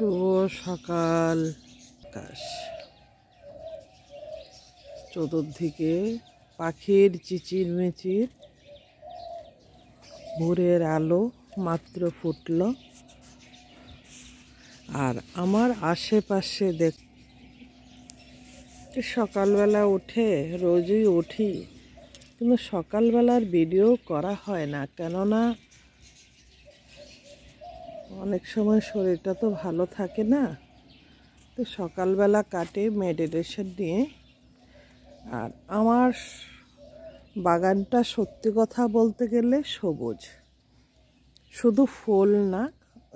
শুভ সকাল। আকাশ চতুর্দিকে পাখির চিচিরমিচির, ভোরের আলো মাত্র ফুটল। আর আমার আশেপাশে সকালবেলা উঠে রোজই উঠি, কিন্তু সকালবেলার ভিডিও করা হয় না, কেননা অনেক সময় শরীরটা তো ভালো থাকে না। তো সকালবেলা কাটে মেডিটেশন নিয়ে। আর আমার বাগানটা সত্যি কথা বলতে গেলে সবুজ, শুধু ফুল না,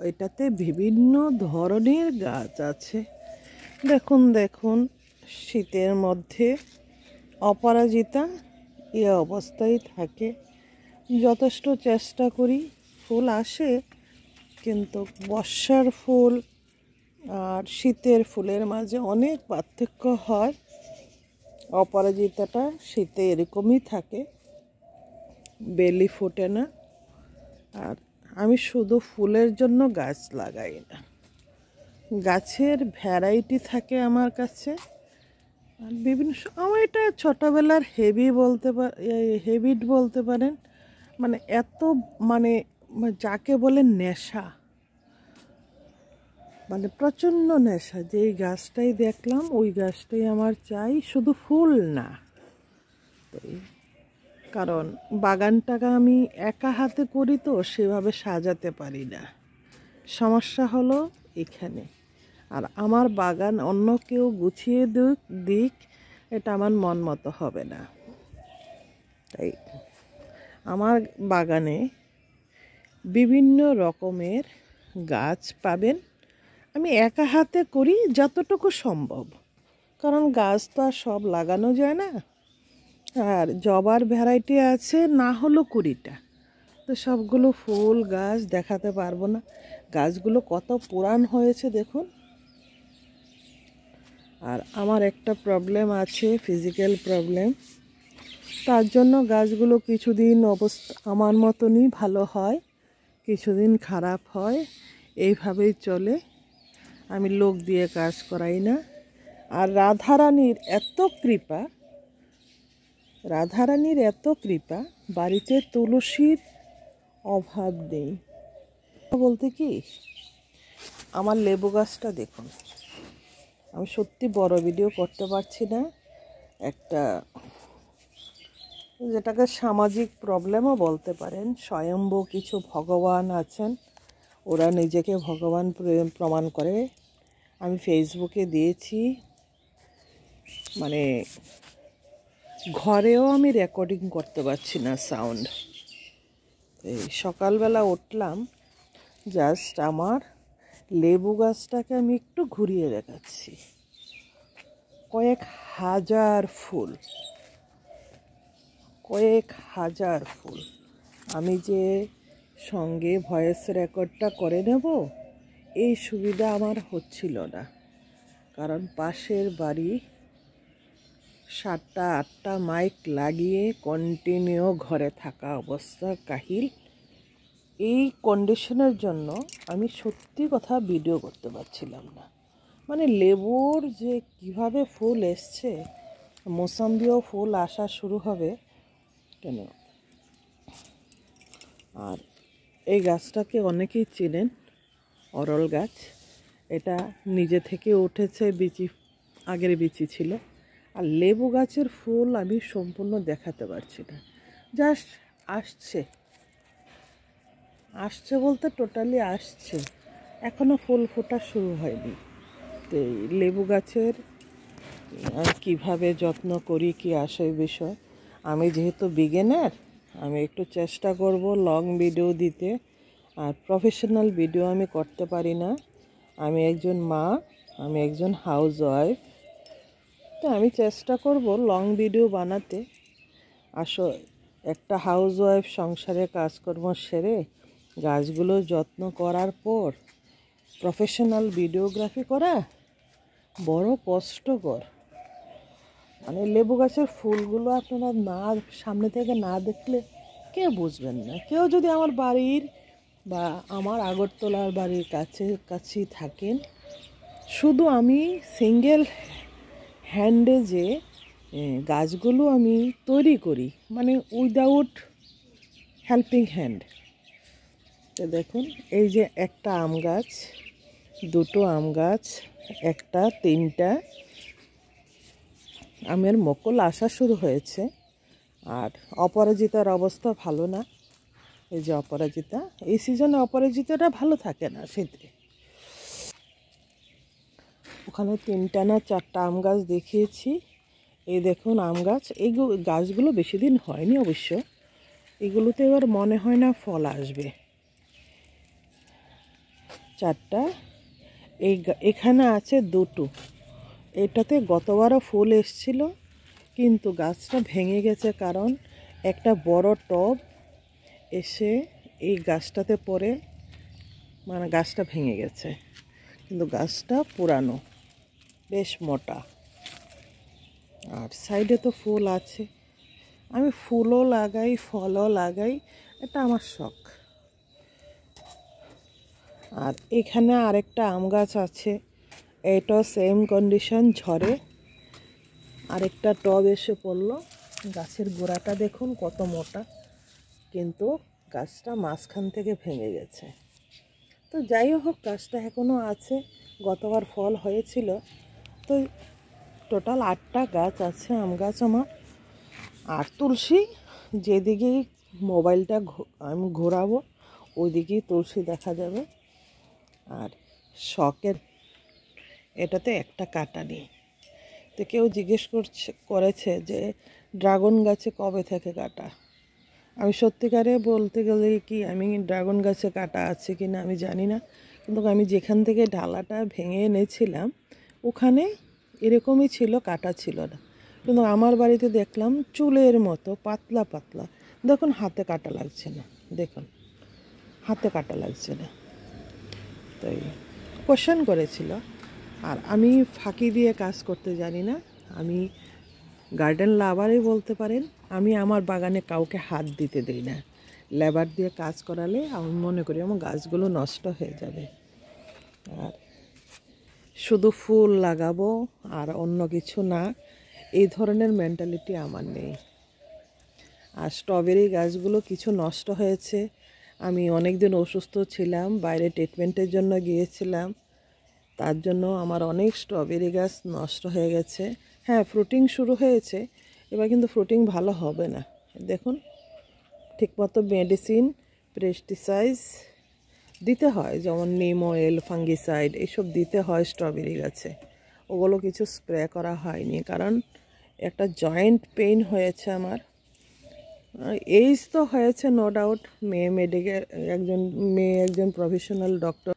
এটাতে বিভিন্ন ধরনের গাছ আছে। দেখুন দেখুন, শীতের মধ্যে অপরাজিতা এ অবস্থায় থাকে। যথেষ্ট চেষ্টা করি, ফুল আসে, কিন্তু বর্ষার ফুল আর শীতের ফুলের মাঝে অনেক পার্থক্য হয়। অপরাজিতাটা শীতে এরকমই থাকে, বেলি ফোটে না। আর আমি শুধু ফুলের জন্য গাছ লাগাই না, গাছের ভ্যারাইটি থাকে আমার কাছে। আর বিভিন্ন আমার এটা ছোটোবেলার হেবিট বলতে পারেন। মানে এত মানে যাকে বলে নেশা, মানে প্রচণ্ড নেশা, যেই গাছটাই দেখলাম ওই গাছটাই আমার চাই, শুধু ফুল না। কারণ বাগানটাকে আমি একা হাতে করি, তো সেভাবে সাজাতে পারি না। সমস্যা হলো এখানে। আর আমার বাগান অন্য কেউ গুছিয়ে দিক, এটা আমার মন মতো হবে না। তাই আমার বাগানে বিভিন্ন রকমের গাছ পাবেন। আমি একা হাতে করি যতটুকু সম্ভব, কারণ গাছ তো আর সব লাগানো যায় না। আর জবার ভ্যারাইটি আছে না হলো 20টা, তো সবগুলো ফুল গাছ দেখাতে পারবো না। গাছগুলো কত পুরান হয়েছে দেখুন। আর আমার একটা প্রবলেম আছে, ফিজিক্যাল প্রবলেম। তার জন্য গাছগুলো কিছুদিন আমার মতনই ভালো হয়, কিছুদিন খারাপ হয়, এইভাবেই চলে। আমি লোক দিয়ে কাজ করাই না। আর রাধারানীর এত কৃপা, বাড়িতে তুলসীর অভাব নেই। বলতে কি, আমার লেবু গাছটা দেখুন। আমি সত্যি বড় ভিডিও করতে পারছি না, একটা যেটাকে সামাজিক প্রবলেমও বলতে পারেন। স্বয়ম্ভু কিছু ভগবান আছেন, ওরা নিজেকে ভগবান প্রমাণ করে। আমি ফেসবুকে দিয়েছি, মানে ঘরেও আমি রেকর্ডিং করতে পারছি না সাউন্ড। এই সকালবেলা উঠলাম, জাস্ট আমার লেবু গাছটাকে আমি একটু ঘুরিয়ে দেখাচ্ছি। কয়েক হাজার ফুল। আমি যে সঙ্গে ভয়েস রেকর্ডটা করে নেব, এই সুবিধা আমার হচ্ছিল না। কারণ পাশের বাড়ি 7টা-8টা মাইক লাগিয়ে কন্টিনিউ ঘরে থাকা অবস্থা কাহিল। এই কন্ডিশনের জন্য আমি সত্যি কথা ভিডিও করতে পারছিলাম না। মানে লেবুর যে কিভাবে ফুল এসছে, মৌসম্বিও ফুল আসা শুরু হবে কেন। আর এই গাছটাকে অনেকেই চেনেন, অরল গাছ। এটা নিজে থেকে উঠেছে, আগের বিচি ছিল। আর লেবু গাছের ফুল আমি সম্পূর্ণ দেখাতে পারছি না, জাস্ট আসছে বলতে টোটালি আসছে, এখনও ফুল ফোটা শুরু হয়নি। তো এই লেবু গাছের কীভাবে যত্ন করি, কি আসে বিষয়। আমি যেহেতু বিগিনার, আমি একটু চেষ্টা করব লং ভিডিও দিতে। আর প্রফেশনাল ভিডিও আমি করতে পারি না। আমি একজন মা, আমি একজন হাউস ওয়াইফ। তো আমি চেষ্টা করব লং ভিডিও বানাতে। একটা হাউস ওয়াইফ সংসারে কাজকর্ম সেরে গাছগুলো যত্ন করার পর প্রফেশনাল ভিডিওগ্রাফি করা বড় কষ্টকর। মানে লেবু গাছের ফুলগুলো আপনারা সামনে থেকে না দেখলে কেউ বুঝবেন না। কেউ যদি আমার বাড়ির বা আমার আগরতলার বাড়ির কাছেই থাকেন, শুধু আমি সিঙ্গেল হ্যান্ডে যে গাছগুলো আমি তৈরি করি, মানে উইদাউট হেল্পিং হ্যান্ড। তো দেখুন, এই যে একটা আম গাছ, দুটো আম গাছ, একটা, তিনটা আমের মুকুল আসা শুরু হয়েছে। আর অপরাজিতার অবস্থা ভালো না। এই যে অপরাজিতা, এই সিজনে অপরাজিতাটা ভালো থাকে না শীতে। ওখানে 3টা না 4টা আম গাছ দেখিয়েছি। এই দেখুন আম গাছ, এই গাছগুলো বেশি দিন হয়নি অবশ্য। এগুলোতে এবার মনে হয় না ফল আসবে। 4টা, এখানে আছে 2টো। এটাতে গতবারও ফুল এসছিল, কিন্তু গাছটা ভেঙে গেছে, কারণ একটা বড় টব এসে এই গাছটাতে পড়ে, মানে গাছটা ভেঙে গেছে। কিন্তু গাছটা পুরানো, বেশ মোটা। আর সাইডে তো ফুল আছে। আমি ফুলও লাগাই, ফলও লাগাই, এটা আমার শখ। আর এখানে আরেকটা আম গাছ আছে, এটাও সেম কন্ডিশন, ঝড়ে আরেকটা টব এসে পড়লো। গাছের গোড়াটা দেখুন কত মোটা, কিন্তু গাছটা মাঝখান থেকে ভেঙে গেছে। তো যাই হোক, গাছটা এখনও আছে, গতবার ফল হয়েছিল। তো টোটাল 8টা গাছ আছে আম গাছ আমার। আর তুলসী, যেদিকেই মোবাইলটা আমি ঘোরাবো ওইদিকেই তুলসী দেখা যাবে। আর শখের এটাতে একটা কাটা নেই। তো কেউ জিজ্ঞেস করেছে যে ড্রাগন গাছে কবে থেকে কাটা। আমি সত্যিকারে বলতে গেলে কি, আমি ড্রাগন গাছে কাটা আছে কি না আমি জানি না, কিন্তু আমি যেখান থেকে ডালাটা ভেঙে এনেছিলাম ওখানে এরকমই ছিল, কাটা ছিল না। কিন্তু আমার বাড়িতে দেখলাম চুলের মতো পাতলা পাতলা। দেখুন হাতে কাটা লাগছে না, দেখুন হাতে কাটা লাগছে না। তাই কোশ্চেন করেছিল। আর আমি ফাঁকি দিয়ে কাজ করতে জানি না, আমি গার্ডেন লাভারই বলতে পারেন। আমি আমার বাগানে কাউকে হাত দিতে দিই না। লেবার দিয়ে কাজ করালে আমি মনে করি আমার গাছগুলো নষ্ট হয়ে যাবে। আর শুধু ফুল লাগাবো আর অন্য কিছু না, এই ধরনের মেন্টালিটি আমার নেই। আর স্ট্রবেরি গাছগুলো কিছু নষ্ট হয়েছে। আমি অনেক দিন অসুস্থ ছিলাম, বাইরে ট্রিটমেন্টের জন্য গিয়েছিলাম, তার জন্য আমার অনেক স্ট্রবেরি গাছ নষ্ট হয়ে গেছে। হ্যাঁ, ফ্রুটিং শুরু হয়েছে, এবার কিন্তু ফ্রুটিং ভালো হবে না। দেখুন, ঠিকমতো মেডিসিন, পেস্টিসাইড দিতে হয়, যেমন নিম অয়েল, ফাঙ্গিসাইড এইসব দিতে হয় স্ট্রবেরি গাছে। ওগুলো কিছু স্প্রে করা হয়নি, কারণ একটা জয়েন্ট পেইন হয়েছে আমার। এইজ তো হয়েছে নো ডাউট। মেয়ে একজন প্রফেশনাল ডক্টর